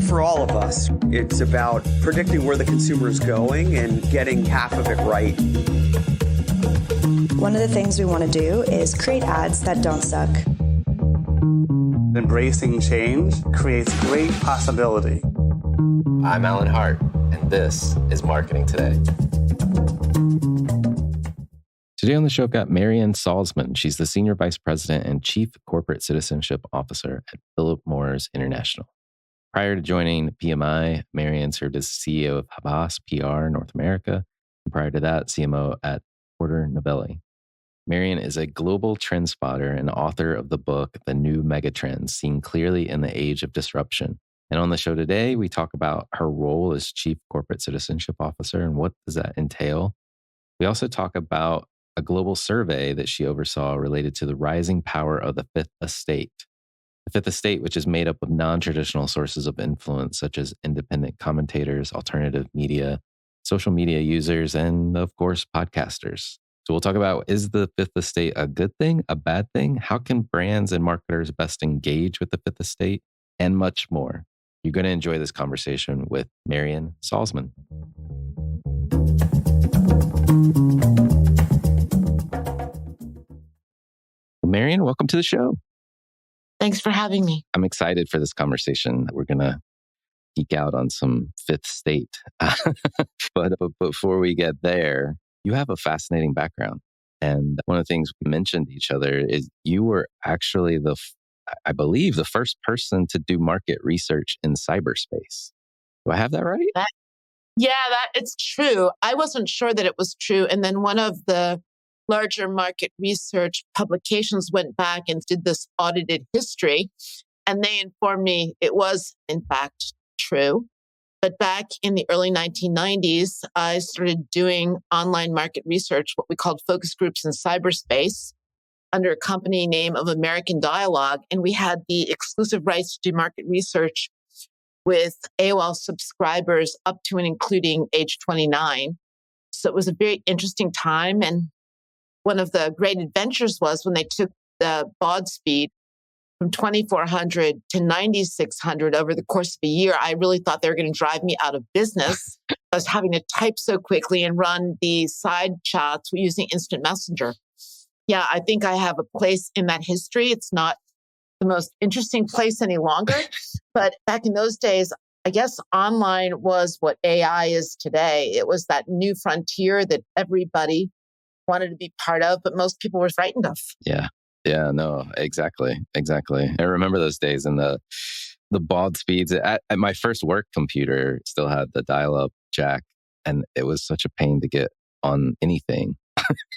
for all of us. It's about predicting where the consumer is going and getting half of it right. One of the things we want to do is create ads that don't suck. Embracing change creates great possibility. I'm Alan Hart, and this is Marketing Today. Today on the show, I've got Marian Salzman. She's the Senior Vice President and Chief Corporate Citizenship Officer at Phillip Morris International. Prior to joining PMI, Marian served as CEO of Havas PR North America, and prior to that, CMO at Porter Novelli. Marian is a global trend spotter and author of the book, The New Megatrends, Seen Clearly in the Age of Disruption. And on the show today, we talk about her role as Chief Corporate Citizenship Officer and what does that entail. We also talk about a global survey that she oversaw related to the rising power of the Fifth Estate. The Fifth Estate, which is made up of non-traditional sources of influence, such as independent commentators, alternative media, social media users, and of course, podcasters. So we'll talk about, is the Fifth Estate a good thing, a bad thing? How can brands and marketers best engage with the Fifth Estate? And much more. You're going to enjoy this conversation with Marian Salzman. Marian, welcome to the show. Thanks for having me. I'm excited for this conversation. We're going to geek out on some Fifth Estate. but before we get there, you have a fascinating background. And one of the things we mentioned to each other is you were actually I believe, the first person to do market research in cyberspace. Do I have that right? It's true. I wasn't sure that it was true. And then one of the larger market research publications went back and did this audited history. And they informed me it was, in fact, true. But back in the early 1990s, I started doing online market research, what we called focus groups in cyberspace, under a company name of American Dialogue. And we had the exclusive rights to do market research with AOL subscribers up to and including age 29. So it was a very interesting time. And one of the great adventures was when they took the baud speed from 2,400 to 9,600 over the course of a year. I really thought they were going to drive me out of business. I was having to type so quickly and run the side chats using instant messenger. Yeah, I think I have a place in that history. It's not the most interesting place any longer. But back in those days, I guess online was what AI is today. It was that new frontier that everybody wanted to be part of, but most people were frightened of. Yeah, no, exactly. I remember those days and the baud speeds. At my first work computer still had the dial-up jack, and it was such a pain to get on anything.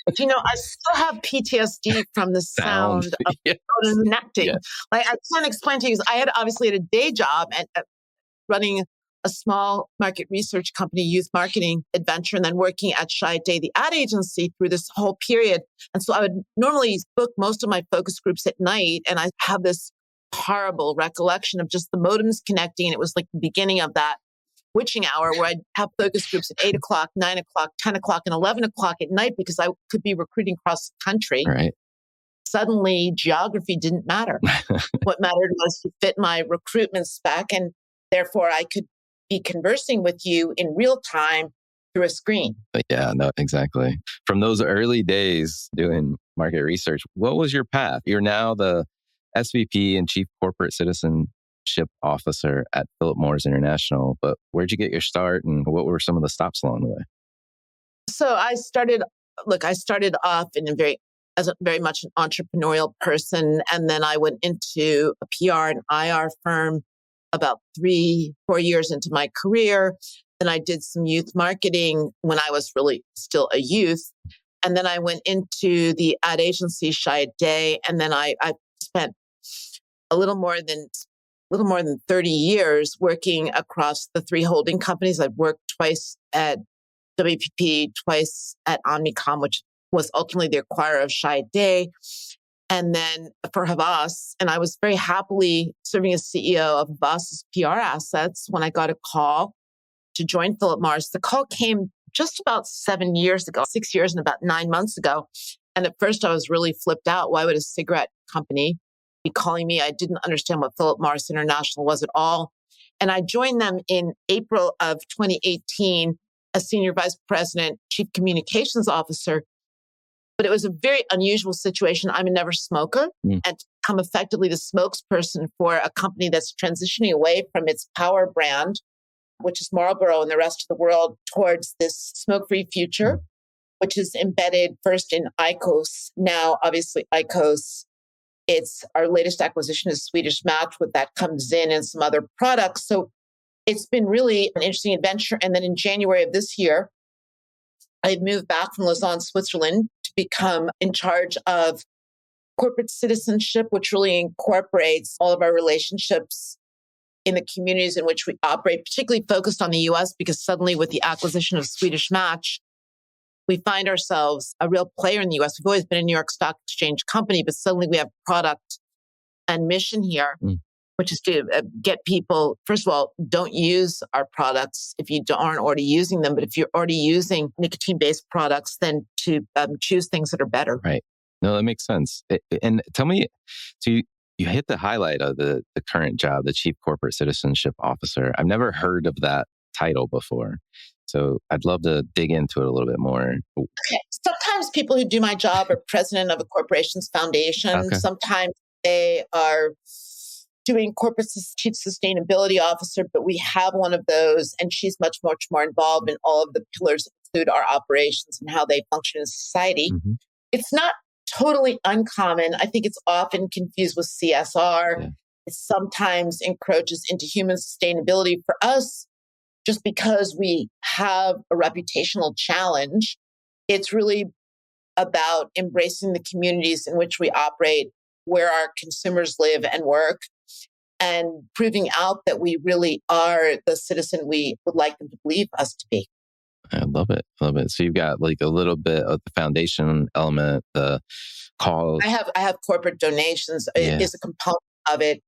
I still have PTSD from the sound of connecting. Yeah. Like, I can't explain to you, because I had a day job and running a small market research company, youth marketing adventure, and then working at Chiat, the ad agency, through this whole period. And so I would normally book most of my focus groups at night. And I have this horrible recollection of just the modems connecting. And it was like the beginning of that witching hour where I'd have focus groups at 8 o'clock, 9 o'clock, 10 o'clock, and 11 o'clock at night because I could be recruiting across the country. Right. Suddenly, geography didn't matter. What mattered was to fit my recruitment spec, and therefore I could be conversing with you in real time through a screen. Yeah, no, exactly. From those early days doing market research, what was your path? You're now the SVP and Chief Corporate Citizenship Officer at Phillip Morris International, but where'd you get your start and what were some of the stops along the way? So I started off as a very much an entrepreneurial person, and then I went into a PR and IR firm about 3-4 years into my career. Then I did some youth marketing when I was really still a youth. And then I went into the ad agency Chiat, and then I spent a little more than 30 years working across the 3 holding companies. I've worked twice at WPP, twice at Omnicom, which was ultimately the acquirer of Chiat, and then for Havas. And I was very happily serving as CEO of Havas' PR assets when I got a call to join Phillip Morris. The call came just about 7 years ago, 6 years and about 9 months ago. And at first I was really flipped out. Why would a cigarette company be calling me? I didn't understand what Phillip Morris International was at all. And I joined them in April of 2018 as Senior Vice President, Chief Communications Officer. But it was a very unusual situation. I'm a never smoker and to become effectively the spokesperson for a company that's transitioning away from its power brand, which is Marlboro and the rest of the world, towards this smoke-free future, which is embedded first in IQOS. Now, obviously, IQOS, it's our latest acquisition is Swedish Match, with that comes in and some other products. So it's been really an interesting adventure. And then in January of this year, I moved back from Lausanne, Switzerland, to become in charge of corporate citizenship, which really incorporates all of our relationships in the communities in which we operate, particularly focused on the US, because suddenly with the acquisition of Swedish Match, we find ourselves a real player in the US. We've always been a New York Stock Exchange company, but suddenly we have product and mission here, which is to get people, first of all, don't use our products if you aren't already using them. But if you're already using nicotine-based products, then to choose things that are better. Right. No, that makes sense. And tell me, so you hit the highlight of the current job, the Chief Corporate Citizenship Officer. I've never heard of that title before. So I'd love to dig into it a little bit more. Okay. Sometimes people who do my job are president of a corporation's foundation. Okay. Sometimes they are doing corporate chief sustainability officer, but we have one of those, and she's much more involved in all of the pillars that include our operations and how they function in society. It's not totally uncommon. I think it's often confused with CSR. Yeah. It sometimes encroaches into human sustainability. For us, just because we have a reputational challenge, it's really about embracing the communities in which we operate, where our consumers live and work, and proving out that we really are the citizen we would like them to believe us to be. I love it. Love it. So you've got like a little bit of the foundation element, the call. I have corporate donations is a component of it.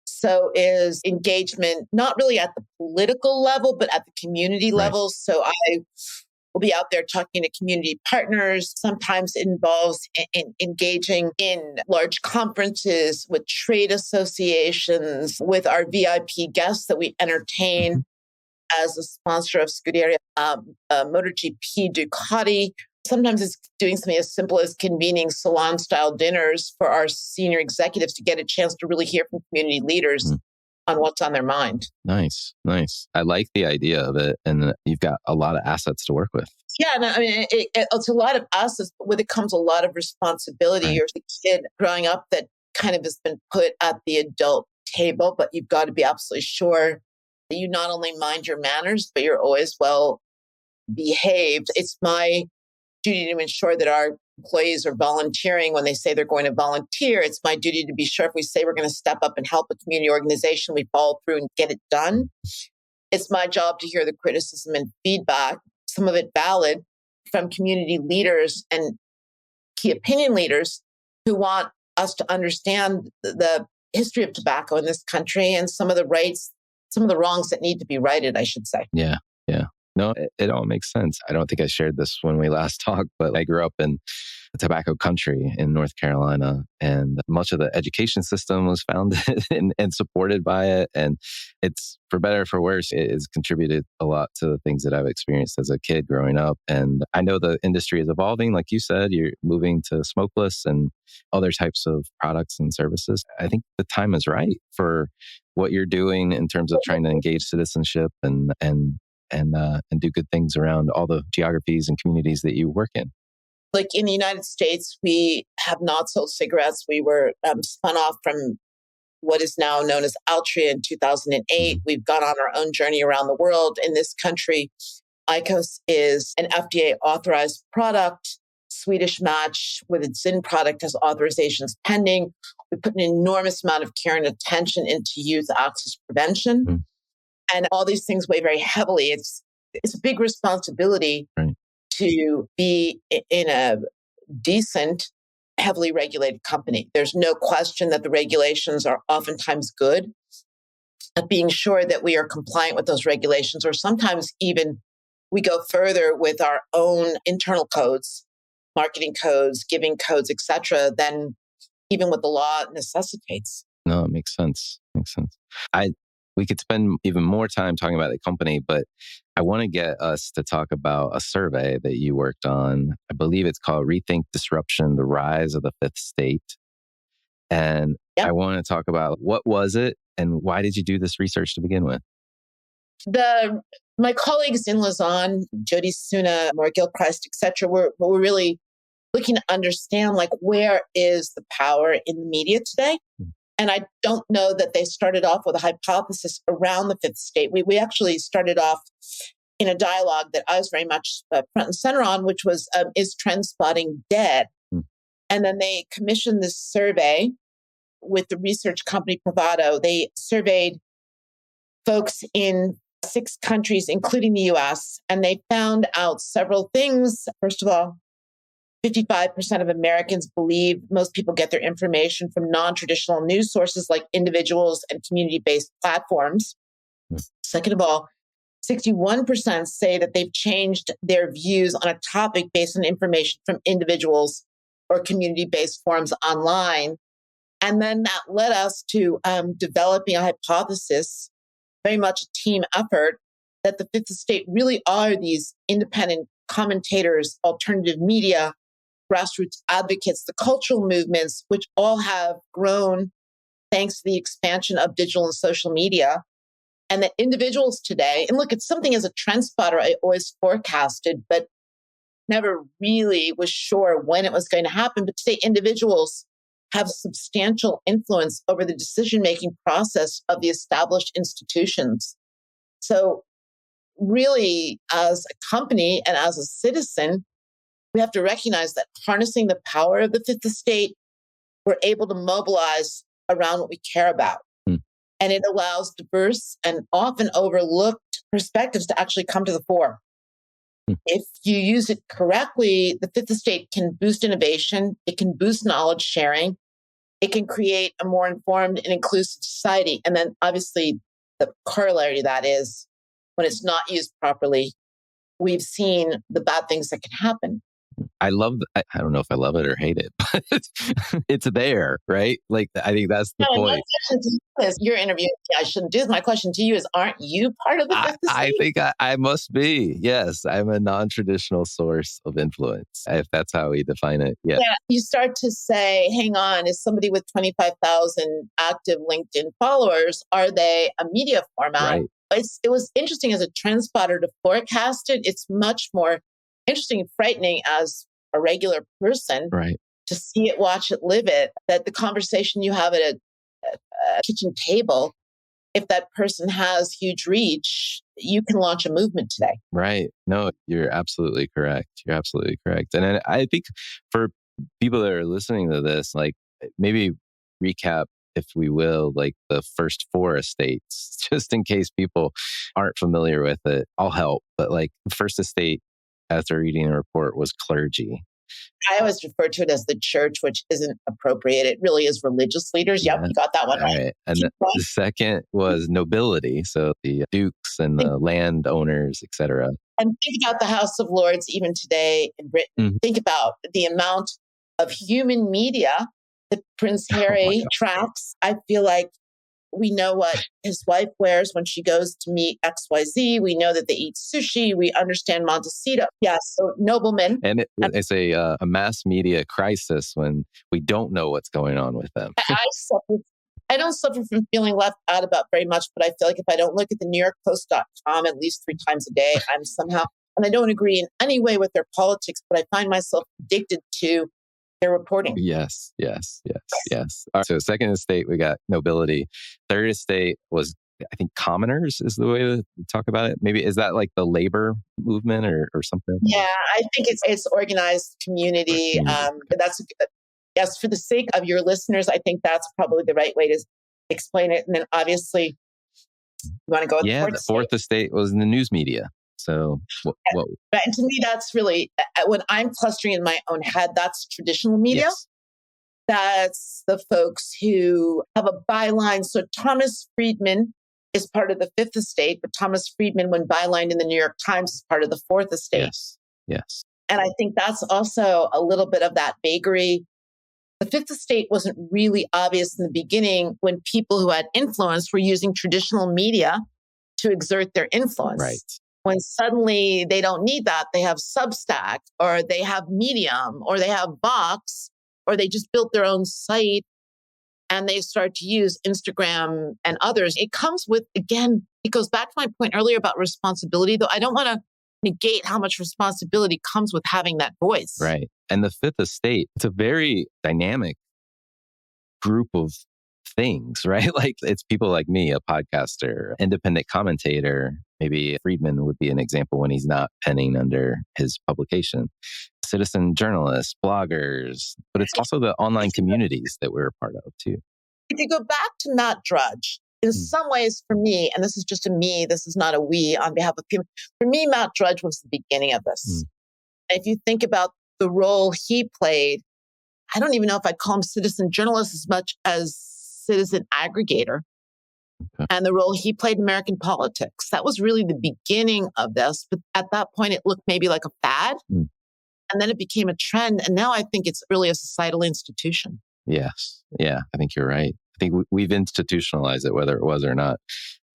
So is engagement, not really at the political level, but at the community level. So I will be out there talking to community partners. Sometimes it involves engaging in large conferences with trade associations, with our VIP guests that we entertain as a sponsor of Scuderia MotoGP Ducati. Sometimes it's doing something as simple as convening salon-style dinners for our senior executives to get a chance to really hear from community leaders on what's on their mind. Nice. I like the idea of it. And you've got a lot of assets to work with. Yeah, no, I mean, it's a lot of assets, but with it comes a lot of responsibility. You're the kid growing up that kind of has been put at the adult table, but you've got to be absolutely sure that you not only mind your manners, but you're always well behaved. It's my duty to ensure that our employees are volunteering when they say they're going to volunteer. It's my duty to be sure if we say we're going to step up and help a community organization, we follow through and get it done. It's my job to hear the criticism and feedback, some of it valid, from community leaders and key opinion leaders who want us to understand the history of tobacco in this country and some of the wrongs that need to be righted, I should say. Yeah. No, it all makes sense. I don't think I shared this when we last talked, but I grew up in a tobacco country in North Carolina, and much of the education system was founded and supported by it. And it's, for better or for worse, it has contributed a lot to the things that I've experienced as a kid growing up. And I know the industry is evolving. Like you said, you're moving to smokeless and other types of products and services. I think the time is right for what you're doing in terms of trying to engage citizenship and do good things around all the geographies and communities that you work in. Like in the United States, we have not sold cigarettes. We were spun off from what is now known as Altria in 2008. We've gone on our own journey around the world. In this country, IQOS is an FDA authorized product. Swedish Match, with its ZYN product, has authorizations pending. We put an enormous amount of care and attention into youth access prevention. And all these things weigh very heavily. It's a big responsibility to be in a decent, heavily regulated company. There's no question that the regulations are oftentimes good at being sure that we are compliant with those regulations, or sometimes even we go further with our own internal codes, marketing codes, giving codes, etc., than even what the law necessitates. No, it makes sense. We could spend even more time talking about the company, but I want to get us to talk about a survey that you worked on. I believe it's called Rethink Disruption, the Rise of the Fifth Estate. And I want to talk about what was it and why did you do this research to begin with? My colleagues in Lausanne, Jody Suna, Maura Gilchrist, et cetera, were really looking to understand where is the power in the media today? And I don't know that they started off with a hypothesis around the Fifth Estate. We actually started off in a dialogue that I was very much front and center on, which was, is trend spotting dead? And then they commissioned this survey with the research company Bravado. They surveyed folks in 6 countries, including the US, and they found out several things. First of all, 55% of Americans believe most people get their information from non-traditional news sources like individuals and community-based platforms. Second of all, 61% say that they've changed their views on a topic based on information from individuals or community-based forums online. And then that led us to developing a hypothesis, very much a team effort, that the Fifth Estate really are these independent commentators, alternative media, grassroots advocates, the cultural movements, which all have grown thanks to the expansion of digital and social media. And that individuals today, and look, it's something as a trend spotter I always forecasted, but never really was sure when it was going to happen. But today, individuals have substantial influence over the decision-making process of the established institutions. So really, as a company and as a citizen, we have to recognize that harnessing the power of the Fifth Estate, we're able to mobilize around what we care about. And it allows diverse and often overlooked perspectives to actually come to the fore. If you use it correctly, the Fifth Estate can boost innovation. It can boost knowledge sharing. It can create a more informed and inclusive society. And then obviously the corollary to that is when it's not used properly, we've seen the bad things that can happen. I don't know if I love it or hate it, but it's there, right? I think that's the point. My question to you is, you're interviewing me, I shouldn't do this. My question to you is, aren't you part of the Fifth Estate? I think I must be. Yes, I'm a non-traditional source of influence, if that's how we define it. Yeah. You start to say, hang on, is somebody with 25,000 active LinkedIn followers, are they a media format? Right. It was interesting as a trend spotter to forecast it. It's much more interesting and frightening as a regular person, right, to see it, watch it, live it, that the conversation you have at a kitchen table, if that person has huge reach, you can launch a movement today. Right. No, you're absolutely correct. You're absolutely correct. And I think for people that are listening to this, maybe recap, if we will, the first 4 estates, just in case people aren't familiar with it. I'll help. But the first estate, after reading the report, was clergy. I always refer to it as the church, which isn't appropriate. It really is religious leaders. Yep, you got that one right. And the second was nobility, so the dukes and the landowners, etc. And think about the House of Lords even today in Britain. Think about the amount of human media that Prince Harry tracks. I feel like we know what his wife wears when she goes to meet XYZ. We know that they eat sushi. We understand Montecito. Yes, so noblemen. And it's a mass media crisis when we don't know what's going on with them. I don't suffer from feeling left out about very much, but I feel like if I don't look at the NewYorkPost.com at least 3 times a day, I'm somehow, and I don't agree in any way with their politics, but I find myself addicted to their reporting. Yes. All right, so second estate, we got nobility. Third estate was, I think, commoners is the way to talk about it. Maybe is that the labor movement or something? Yeah, I think it's organized community. Yes, for the sake of your listeners, I think that's probably the right way to explain it. And then obviously, you want to go with the fourth estate was in the news media. So, and to me, that's really, when I'm clustering in my own head, that's traditional media. Yes. That's the folks who have a byline. So Thomas Friedman is part of the Fifth Estate, but Thomas Friedman, when bylined in the New York Times, is part of the Fourth Estate. Yes. And I think that's also a little bit of that vagary The Fifth Estate wasn't really obvious in the beginning when people who had influence were using traditional media to exert their influence. Right. When suddenly they don't need that, they have Substack, or they have Medium, or they have Vox, or they just built their own site and they start to use Instagram and others. It comes with, again, it goes back to my point earlier about responsibility, though I don't want to negate how much responsibility comes with having that voice. Right. And the Fifth Estate, it's a very dynamic group of things, right? Like it's people like me, a podcaster, independent commentator. Maybe Friedman would be an example when he's not penning under his publication. Citizen journalists, bloggers, but it's also the online communities that we're a part of too. If you go back to Matt Drudge, in some ways for me, and this is just a me, this is not a we on behalf of people. For me, Matt Drudge was the beginning of this. If you think about the role he played, I don't even know if I'd call him citizen journalist as much as citizen aggregator. Okay. And the role he played in American politics. That was really the beginning of this. But at that point, it looked maybe like a fad. And then it became a trend. And now I think it's really a societal institution. Yes. Yeah, I think you're right. I think we've institutionalized it, whether it was or not.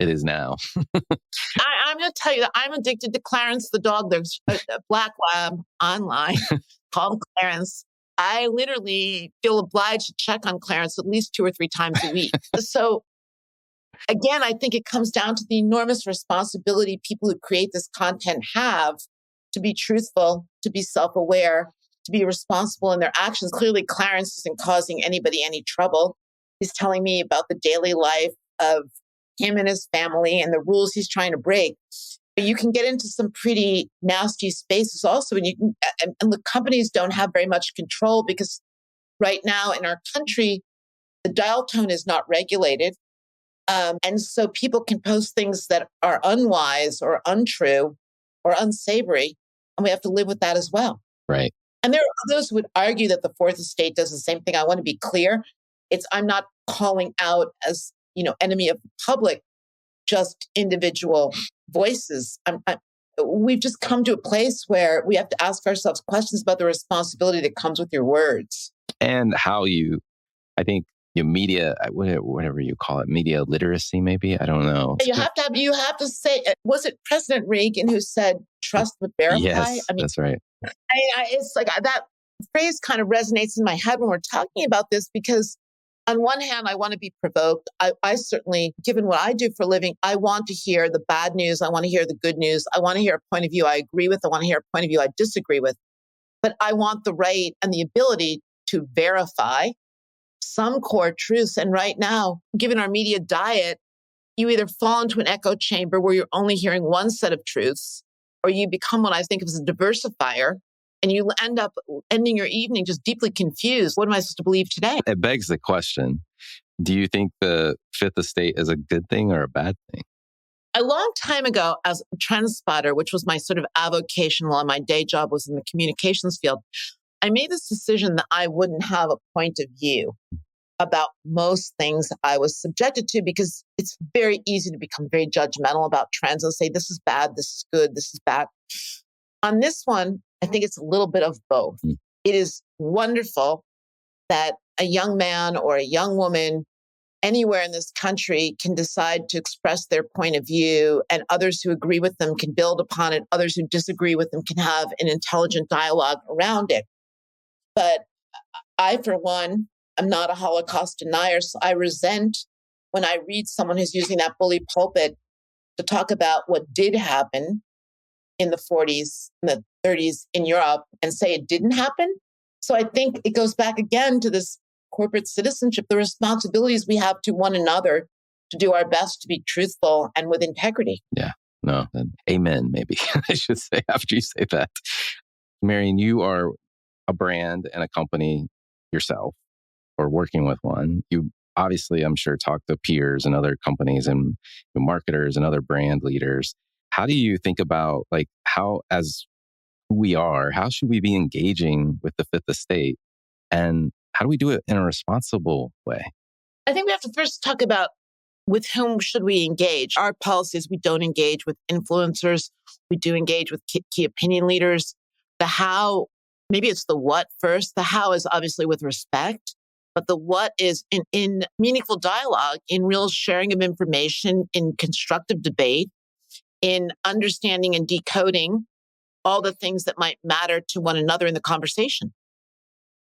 It is now. I'm going to tell you that I'm addicted to Clarence the dog. There's a black lab online called Clarence. I literally feel obliged to check on Clarence at least 2 or 3 times a week. So again, I think it comes down to the enormous responsibility people who create this content have to be truthful, to be self-aware, to be responsible in their actions. Clearly, Clarence isn't causing anybody any trouble. He's telling me about the daily life of him and his family and the rules he's trying to break. But you can get into some pretty nasty spaces also. And the companies don't have very much control because right now in our country, the dial tone is not regulated. And so people can post things that are unwise or untrue or unsavory. And we have to live with that as well. Right. And there are others who would argue that the Fourth Estate does the same thing. I want to be clear. I'm not calling out as, enemy of the public, just individual voices. We've just come to a place where we have to ask ourselves questions about the responsibility that comes with your words. And how I think your media, whatever you call it, media literacy, maybe. I don't know. You have to say, was it President Reagan who said, trust but verify? Yes, that's right. It's like that phrase kind of resonates in my head when we're talking about this, because on one hand, I want to be provoked. I certainly, given what I do for a living, I want to hear the bad news. I want to hear the good news. I want to hear a point of view I agree with. I want to hear a point of view I disagree with. But I want the right and the ability to verify some core truths. And right now, given our media diet, you either fall into an echo chamber where you're only hearing one set of truths, or you become what I think of as a diversifier, and you end up ending your evening just deeply confused. What am I supposed to believe today? It begs the question, do you think the Fifth Estate is a good thing or a bad thing? A long time ago, as a trend spotter, which was my sort of avocation while my day job was in the communications field, I made this decision that I wouldn't have a point of view about most things I was subjected to, because it's very easy to become very judgmental about trends and say, this is bad, this is good, this is bad. On this one, I think it's a little bit of both. It is wonderful that a young man or a young woman anywhere in this country can decide to express their point of view, and others who agree with them can build upon it. Others who disagree with them can have an intelligent dialogue around it. But I, for one, am not a Holocaust denier. So I resent when I read someone who's using that bully pulpit to talk about what did happen in the 40s, in the 30s in Europe, and say it didn't happen. So I think it goes back again to this corporate citizenship, the responsibilities we have to one another to do our best to be truthful and with integrity. Yeah, no, amen, maybe I should say after you say that. Marian, you are a brand and a company yourself, or working with one. You obviously, I'm sure, talk to peers and other companies and marketers and other brand leaders. How do you think about how, as who we are, how should we be engaging with the Fifth Estate, and how do we do it in a responsible way? I think we have to first talk about with whom should we engage. Our policy is we don't engage with influencers. We do engage with key opinion leaders. The how maybe it's the what first. The how is obviously with respect, but the what is in meaningful dialogue, in real sharing of information, in constructive debate, in understanding and decoding all the things that might matter to one another in the conversation.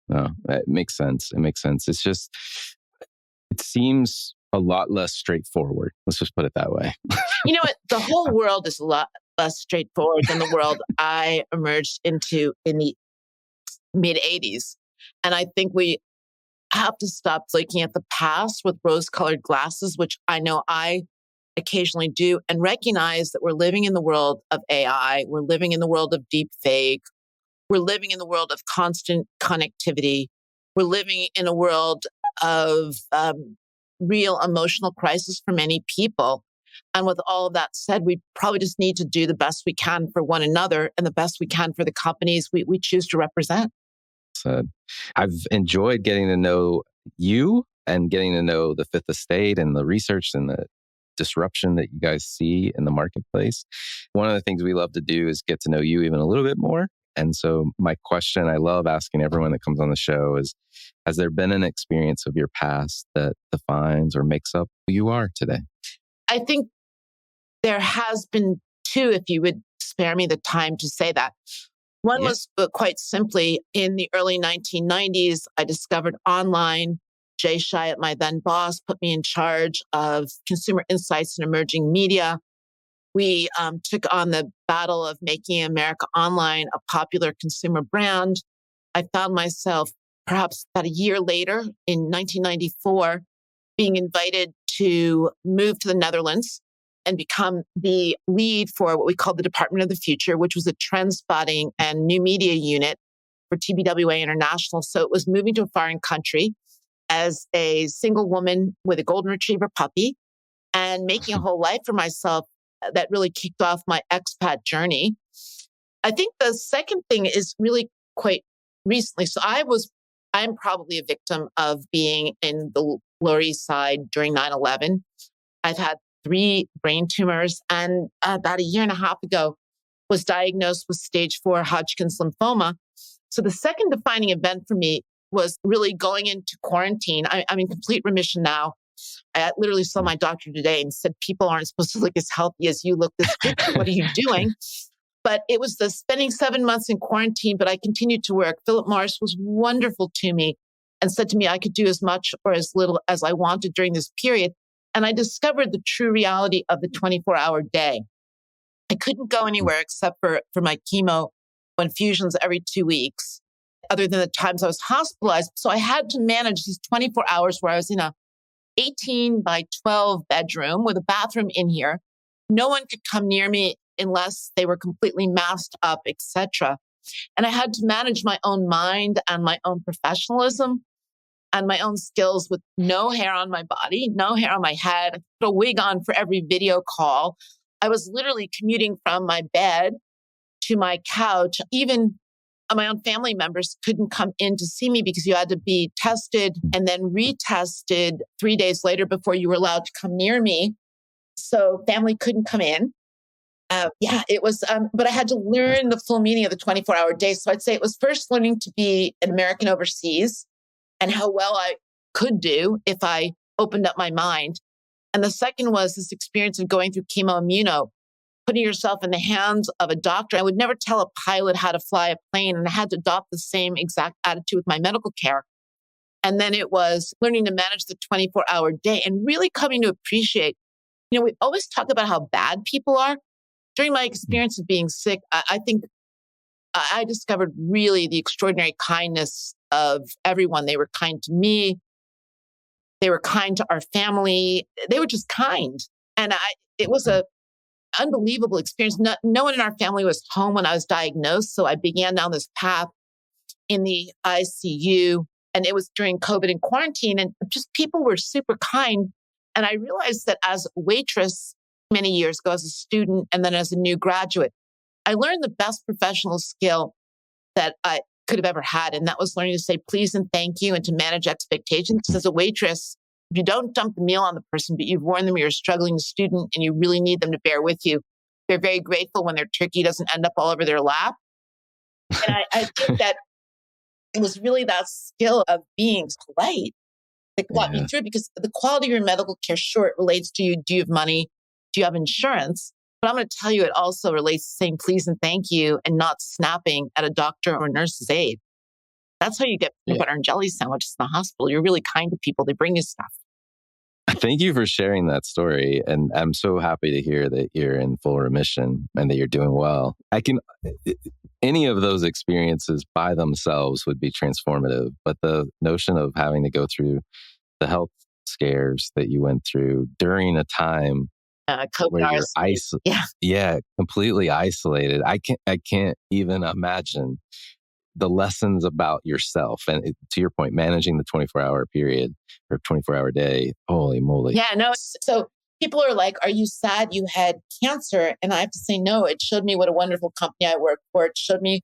No, it makes sense. It makes sense. It's just, it seems a lot less straightforward. Let's just put it that way. You know what? The whole world is a lot less straightforward than the world I emerged into in the mid 80s. And I think we have to stop looking at the past with rose-colored glasses, which I know I occasionally do, and recognize that we're living in the world of AI. We're living in the world of deep fake. We're living in the world of constant connectivity. We're living in a world of real emotional crisis for many people. And with all of that said, we probably just need to do the best we can for one another and the best we can for the companies we choose to represent. So I've enjoyed getting to know you and getting to know the Fifth Estate and the research and the disruption that you guys see in the marketplace. One of the things we love to do is get to know you even a little bit more. And so my question I love asking everyone that comes on the show is, has there been an experience of your past that defines or makes up who you are today? I think there has been two, if you would spare me the time to say that. One was quite simply in the early 1990s, I discovered online. Jay Shyatt, my then boss, put me in charge of consumer insights and emerging media. We took on the battle of making America Online a popular consumer brand. I found myself perhaps about a year later in 1994 being invited to move to the Netherlands and become the lead for what we call the Department of the Future, which was a trend spotting and new media unit for TBWA International. So it was moving to a foreign country as a single woman with a golden retriever puppy and making a whole life for myself that really kicked off my expat journey. I think the second thing is really quite recently. So I'm probably a victim of being in the Lower East Side during 9/11. I've had 3 brain tumors and about a year and a half ago was diagnosed with stage 4 Hodgkin's lymphoma. So the second defining event for me was really going into quarantine. I'm in complete remission now. I literally saw my doctor today and said, people aren't supposed to look as healthy as you look this week. What are you doing? But it was the spending 7 months in quarantine, but I continued to work. Phillip Morris was wonderful to me and said to me I could do as much or as little as I wanted during this period. And I discovered the true reality of the 24-hour day. I couldn't go anywhere except for my chemo infusions every 2 weeks, other than the times I was hospitalized. So I had to manage these 24 hours where I was in a 18 by 12 bedroom with a bathroom in here. No one could come near me unless they were completely masked up, etc. And I had to manage my own mind and my own professionalism and my own skills with no hair on my body, no hair on my head. I put a wig on for every video call. I was literally commuting from my bed to my couch. Even my own family members couldn't come in to see me because you had to be tested and then retested 3 days later before you were allowed to come near me. So family couldn't come in. It was, but I had to learn the full meaning of the 24-hour day. So I'd say it was first learning to be an American overseas and how well I could do if I opened up my mind. And the second was this experience of going through chemoimmuno, putting yourself in the hands of a doctor. I would never tell a pilot how to fly a plane, and I had to adopt the same exact attitude with my medical care. And then it was learning to manage the 24-hour day and really coming to appreciate, we always talk about how bad people are. During my experience of being sick, I think I discovered really the extraordinary kindness of everyone. They were kind to me. They were kind to our family. They were just kind. And it was a unbelievable experience. No one in our family was home when I was diagnosed. So I began down this path in the ICU, and it was during COVID and quarantine, and just people were super kind. And I realized that as a waitress many years ago, as a student, and then as a new graduate, I learned the best professional skill that I could have ever had. And that was learning to say please and thank you and to manage expectations. As a waitress, if you don't dump the meal on the person, but you've warned them you're a struggling student and you really need them to bear with you, they're very grateful when their turkey doesn't end up all over their lap. And I think that It was really that skill of being polite that got me through, because the quality of your medical care, sure, it relates to you. Do you have money? Do you have insurance? But I'm going to tell you, it also relates to saying please and thank you and not snapping at a doctor or nurse's aide. That's how you get peanut butter and jelly sandwiches in the hospital. You're really kind to people. They bring you stuff. Thank you for sharing that story. And I'm so happy to hear that you're in full remission and that you're doing well. Any of those experiences by themselves would be transformative. But the notion of having to go through the health scares that you went through during a time where you're completely isolated. I can't even imagine the lessons about yourself. And to your point, managing the 24-hour period or 24-hour day. Holy moly. Yeah, no. So people are like, are you sad you had cancer? And I have to say, no, it showed me what a wonderful company I work for. It showed me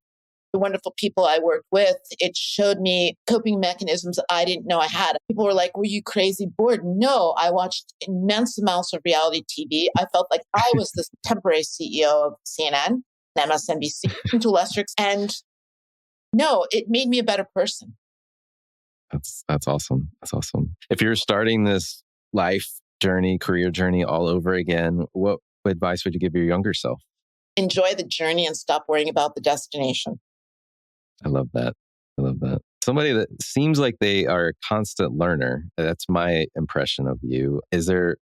the wonderful people I worked with. It showed me coping mechanisms that I didn't know I had. People were like, were you crazy bored? No, I watched immense amounts of reality TV. I felt like I was the temporary CEO of CNN and MSNBC to a lesser extent. And no, it made me a better person. That's awesome. That's awesome. If you're starting this life journey, career journey all over again, what advice would you give your younger self? Enjoy the journey and stop worrying about the destination. I love that. I love that. Somebody that seems like they are a constant learner. That's my impression of you. Is there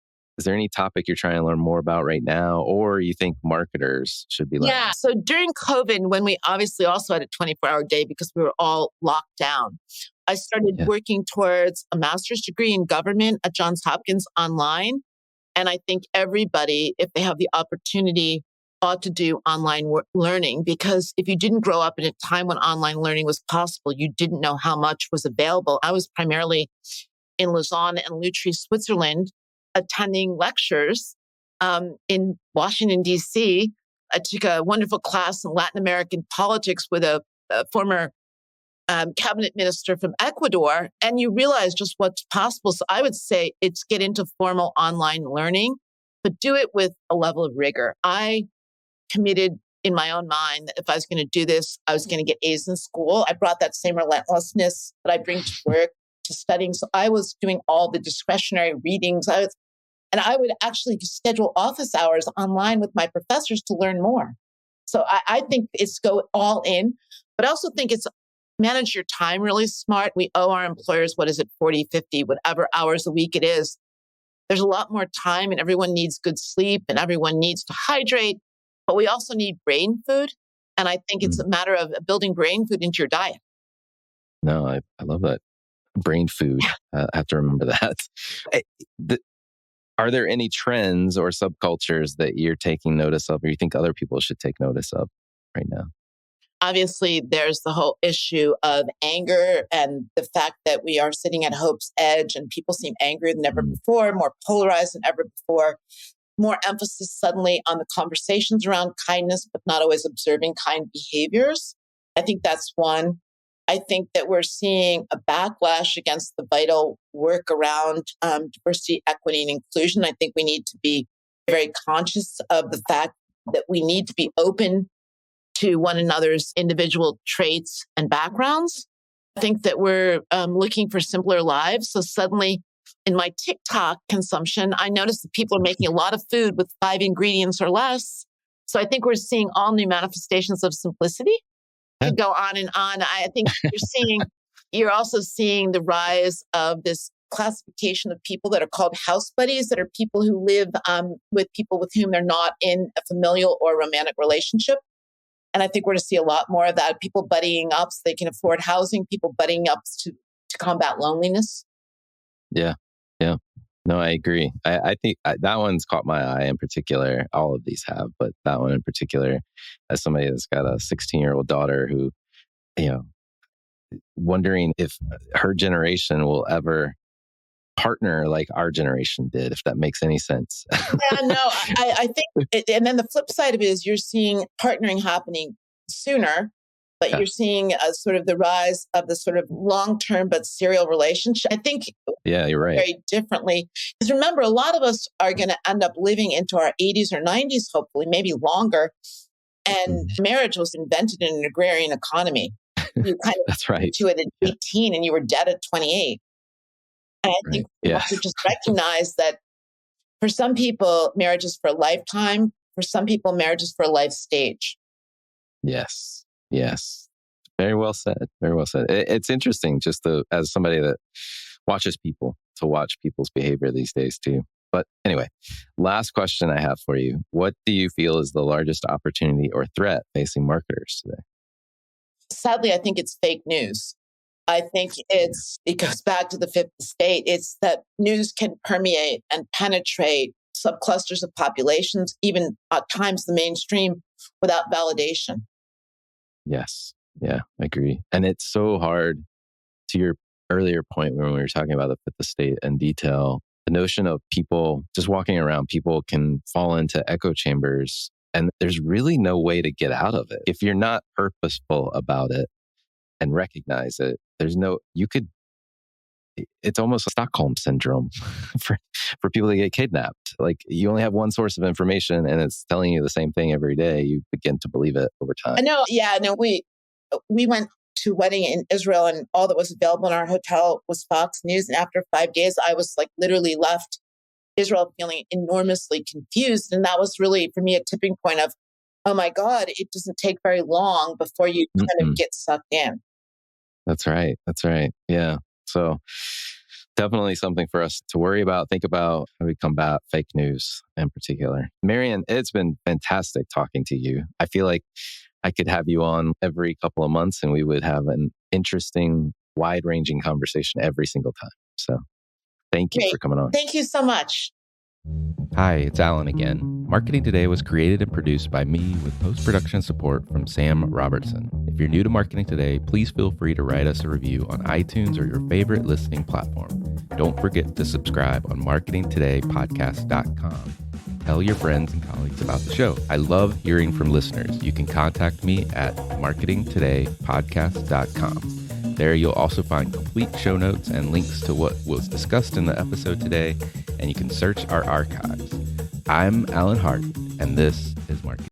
any topic you're trying to learn more about right now, or you think marketers should be learning? Yeah. So during COVID, when we obviously also had a 24-hour day because we were all locked down, I started working towards a master's degree in government at Johns Hopkins online. And I think everybody, if they have the opportunity, ought to do online learning, because if you didn't grow up in a time when online learning was possible, you didn't know how much was available. I was primarily in Lausanne and Lutry, Switzerland, attending lectures in Washington, D.C. I took a wonderful class in Latin American politics with a former cabinet minister from Ecuador, and you realize just what's possible. So I would say it's get into formal online learning, but do it with a level of rigor. I committed in my own mind that if I was going to do this, I was going to get A's in school. I brought that same relentlessness that I bring to work, to studying. So I was doing all the discretionary readings. I would actually schedule office hours online with my professors to learn more. So I think it's go all in, but I also think it's manage your time really smart. We owe our employers, 40, 50, whatever hours a week it is. There's a lot more time and everyone needs good sleep and everyone needs to hydrate, but we also need brain food. And I think it's a matter of building brain food into your diet. No, I love that. Brain food. I have to remember that. Are there any trends or subcultures that you're taking notice of or you think other people should take notice of right now? Obviously, there's the whole issue of anger and the fact that we are sitting at hope's edge and people seem angrier than ever before, more polarized than ever before, more emphasis suddenly on the conversations around kindness, but not always observing kind behaviors. I think that's one. I think that we're seeing a backlash against the vital work around diversity, equity, and inclusion. I think we need to be very conscious of the fact that we need to be open to one another's individual traits and backgrounds. I think that we're looking for simpler lives. So suddenly in my TikTok consumption, I noticed that people are making a lot of food with 5 ingredients or less. So I think we're seeing all new manifestations of simplicity. To go on and on. I think you're also seeing the rise of this classification of people that are called house buddies, that are people who live with people with whom they're not in a familial or romantic relationship. And I think we're going to see a lot more of that. People buddying up so they can afford housing, people buddying up to combat loneliness. Yeah. No, I agree. I think that one's caught my eye in particular. All of these have, but that one in particular, as somebody that's got a 16-year-old daughter who, wondering if her generation will ever partner like our generation did, if that makes any sense. Yeah, no, I think, and then the flip side of it is you're seeing partnering happening sooner, but you're seeing sort of the rise of the sort of long-term but serial relationship. I think you're right. Very differently. Because remember, a lot of us are going to end up living into our 80s or 90s, hopefully, maybe longer. And marriage was invented in an agrarian economy. you kind of That's right. to it at 18 and you were dead at 28. And I think we have to just recognize that for some people, marriage is for a lifetime. For some people, marriage is for a life stage. Yes. Very well said. Very well said. It's interesting as somebody that watches people, to watch people's behavior these days too. But anyway, last question I have for you. What do you feel is the largest opportunity or threat facing marketers today? Sadly, I think it's fake news. I think it goes back to the Fifth Estate. It's that news can permeate and penetrate subclusters of populations, even at times the mainstream, without validation. Yes. Yeah, I agree. And it's so hard, to your earlier point when we were talking about the Fifth Estate in detail, the notion of people just walking around, people can fall into echo chambers and there's really no way to get out of it. If you're not purposeful about it and recognize it, it's almost a Stockholm syndrome for people to get kidnapped. Like, you only have one source of information and it's telling you the same thing every day. You begin to believe it over time. I know. Yeah, no, we went to a wedding in Israel and all that was available in our hotel was Fox News. And after 5 days, I was like literally left Israel feeling enormously confused. And that was really, for me, a tipping point of, oh my God, it doesn't take very long before you kind of get sucked in. That's right. Yeah. So definitely something for us to worry about, think about how we combat fake news in particular. Marian, it's been fantastic talking to you. I feel like I could have you on every couple of months and we would have an interesting, wide-ranging conversation every single time. So thank you for coming on. Thank you so much. Hi, it's Alan again. Marketing Today was created and produced by me with post-production support from Sam Robertson. If you're new to Marketing Today, please feel free to write us a review on iTunes or your favorite listening platform. Don't forget to subscribe on marketingtodaypodcast.com. Tell your friends and colleagues about the show. I love hearing from listeners. You can contact me at marketingtodaypodcast.com. There you'll also find complete show notes and links to what was discussed in the episode today, and you can search our archives. I'm Alan Hart, and this